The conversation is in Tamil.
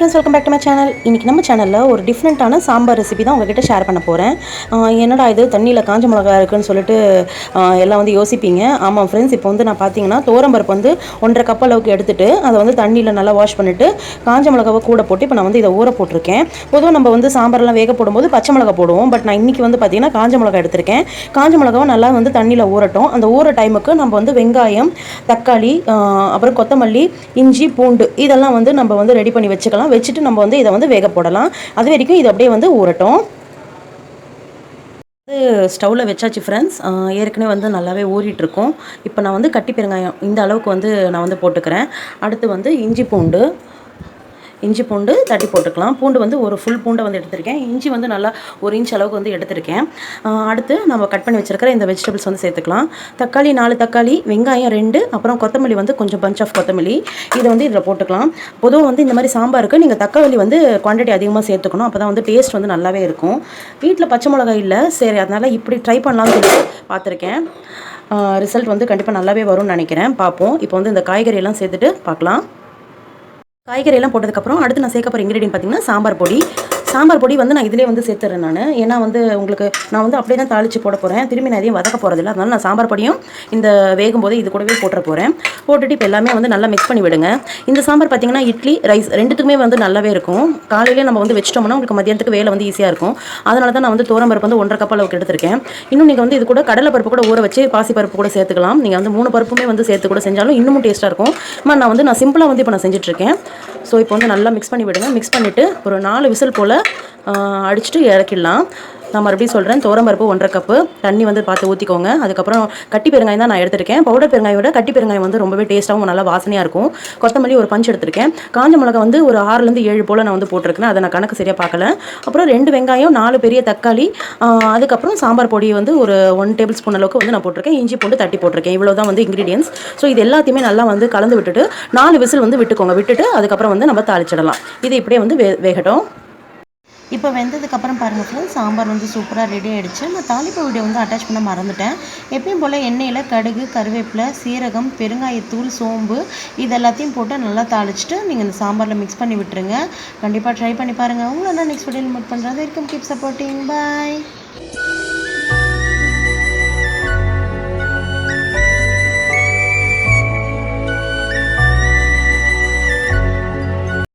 Friends, welcome back to my channel. இன்றைக்கி நம்ம சேனலில் ஒரு டிஃப்ரெண்ட்டான சாம்பார் ரெசிபி தான் உங்ககிட்ட ஷேர் பண்ண போகிறேன். என்னடா இது தண்ணியில் காஞ்ச மிளகா இருக்குன்னு சொல்லிட்டு எல்லாம் வந்து யோசிப்பீங்க. ஆமாம் ஃப்ரெண்ட்ஸ், இப்போ வந்து நான் பார்த்தீங்கன்னா தோரம்பருப்பு வந்து 1.5 கப் அளவுக்கு எடுத்துகிட்டு அதை வந்து தண்ணியில் நல்லா வாஷ் பண்ணிவிட்டு காஞ்ச மிளகாவை கூட போட்டு இப்போ நான் வந்து இதை ஊற போட்டிருக்கேன். பொதுவாக நம்ம வந்து சாம்பார்லாம் வேக போடும்போது பச்சை மிளகா போடுவோம். பட் நான் இன்றைக்கி வந்து பார்த்தீங்கன்னா காஞ்ச மிளகா எடுத்திருக்கேன். காஞ்ச மிளகாவை நல்லா வந்து தண்ணியில் ஊறட்டும். அந்த ஊற டைமுக்கு நம்ம வந்து வெங்காயம், தக்காளி, அப்புறம் கொத்தமல்லி, இஞ்சி, பூண்டு இதெல்லாம் வந்து நம்ம வந்து ரெடி பண்ணி வச்சுக்கலாம். வச்சுட்டு நம்ம வந்து இதை வந்து வேக போடலாம். அது வரைக்கும் இது அப்படியே வந்து ஊறட்டும். ஸ்டவ்வில் வச்சாச்சு ஃப்ரெண்ட்ஸ். ஏற்கனவே வந்து நல்லாவே ஊறிட்டுருக்கும். இப்போ நான் வந்து கட்டி பெருங்காயம் இந்த அளவுக்கு வந்து நான் வந்து போட்டுக்கிறேன். அடுத்து வந்து இஞ்சி பூண்டு தட்டி போட்டுக்கலாம். பூண்டு வந்து ஒரு ஃபுல் பூண்டை வந்து எடுத்திருக்கேன். இஞ்சி வந்து நல்லா 1 இன்ச் அளவுக்கு வந்து எடுத்திருக்கேன். அடுத்து நம்ம கட் பண்ணி வச்சிருக்கிற இந்த வெஜிடபிள்ஸ் வந்து சேர்த்துக்கலாம். தக்காளி 4 தக்காளி, வெங்காயம் 2, அப்புறம் கொத்தமல்லி வந்து கொஞ்சம் பஞ்ச் ஆஃப் கொத்தமல்லி இதை வந்து இதில் போட்டுக்கலாம். பொதுவாக வந்து இந்த மாதிரி சாம்பாருக்கு நீங்கள் தக்காளி வந்து குவான்டிட்டி அதிகமாக சேர்த்துக்கணும். அப்போ தான் வந்து டேஸ்ட் வந்து நல்லாவே இருக்கும். வீட்டில் பச்சை மிளகாய் இல்லை, சரி அதனால் இப்படி ட்ரை பண்ணலாம்னு சொல்லி பார்த்துருக்கேன். ரிசல்ட் வந்து கண்டிப்பாக நல்லாவே வரும்னு நினைக்கிறேன். பார்ப்போம். இப்போ வந்து இந்த காய்கறியெல்லாம் சேர்த்துட்டு பார்க்கலாம். காய்கறியெல்லாம் போட்டதுக்கப்புறம் அடுத்து நான் சேர்க்க போகிற இன்க்ரீடியன்ட் பார்த்தீங்கன்னா சாம்பார் பொடி வந்து நான் இதிலே வந்து சேர்த்துறேன். ஏன்னா வந்து உங்களுக்கு நான் வந்து அப்படியே தான் தாளித்து போட போகிறேன். திரும்பி நான் எதையும் வதக்க போகிறதில்ல. அதனால நான் சாம்பார் பொடியும் இந்த வேகும் போது இது கூடவே போட்டுற போகிறேன். போட்டுட்டு இப்போ எல்லாமே வந்து நல்லா மிக்ஸ் பண்ணி விடுங்க. இந்த சாம்பார் பார்த்தீங்கன்னா இட்லி, ரைஸ் ரெண்டுத்துக்குமே வந்து நல்லாவே இருக்கும். காலையிலே நம்ம வந்து வச்சிட்டோம்னா உங்களுக்கு மதியானத்துக்கு வேலை வந்து ஈஸியாக இருக்கும். அதனால தான் நான் வந்து தோரம்பருப்பு வந்து 1.5 கப் அளவுக்கு எடுத்திருக்கேன். இன்னும் நீங்கள் வந்து இது கூட கடலை பருப்பு கூட ஊற வச்சு பாசி பருப்பு கூட சேர்த்துக்கலாம். நீங்கள் வந்து 3 பருப்புமே வந்து சேர்த்து கூட செஞ்சாலும் இன்னமும் டேஸ்ட்டாக இருக்கும். நான் சிம்பிளாக வந்து இப்போ நான் செஞ்சுட்ருக்கேன். ஸோ இப்போ வந்து நல்லா மிக்ஸ் பண்ணி விடுங்க. மிக்ஸ் பண்ணிவிட்டு ஒரு 4 விசில் போல் அடிச்சுட்டு இறக்கிடலாம். நான் மறுபடியும் சொல்கிறேன், தோரம்பருப்பு 1.5 கப்பு தண்ணி வந்து பார்த்து ஊற்றிக்கோங்க. அதுக்கப்புறம் கட்டி பெருங்காயம் தான் நான் எடுத்திருக்கேன். பவுடர் பெருங்காயம் விட கட்டி பெருங்காயம் வந்து ரொம்பவே டேஸ்ட்டாகவும் நல்லா வாசனையாக இருக்கும். கொத்தமல்லி ஒரு பஞ்ச் எடுத்திருக்கேன். காஞ்ச மிளகா வந்து ஒரு 6லேருந்து 7 போல் நான் வந்து போட்டிருக்கேன். அதை நான் கணக்கு சரியாக பார்க்கல. அப்புறம் 2 வெங்காயம், 4 பெரிய தக்காளி, அதுக்கப்புறம் சாம்பார் பொடி வந்து ஒரு 1 டேபிள் ஸ்பூன் அளவுக்கு வந்து நான் போட்டிருக்கேன். இஞ்சி பூண்டு தட்டி போட்டிருக்கேன். இவ்வளோ தான் வந்து இன்க்ரீடியன்ஸ். ஸோ இது எல்லாத்தையுமே நல்லா வந்து கலந்து விட்டுட்டு 4 விசில் வந்து விட்டுக்கோங்க. விட்டுட்டு அதுக்கப்புறம் வந்து நம்ம தாளிச்சிடலாம். இது இப்படியே வந்து வேகட்டும். இப்போ வெந்ததுக்கப்புறம் பாருங்கள் ஃப்ரெண்ட்ஸ், சாம்பார் வந்து சூப்பராக ரெடி ஆகிடுச்சு. நான் தாளிப்பு வீடியோ வந்து அட்டாச் பண்ண மறந்துட்டேன். எப்பயும் போல் எண்ணெயில் கடுகு, கருவேப்பிலை, சீரகம், பெருங்காயத்தூள், சோம்பு இது எல்லாத்தையும் போட்டு நல்லா தாளிச்சிட்டு நீங்கள் இந்த சாம்பாரில் மிக்ஸ் பண்ணி விட்டுருங்க. கண்டிப்பாக ட்ரை பண்ணி பாருங்கள். உங்களை நான் நெக்ஸ்ட் வீடியோவில் மீட் பண்ணுறது வரைக்கும் கீப் சப்போர்ட்டிங். பாய்.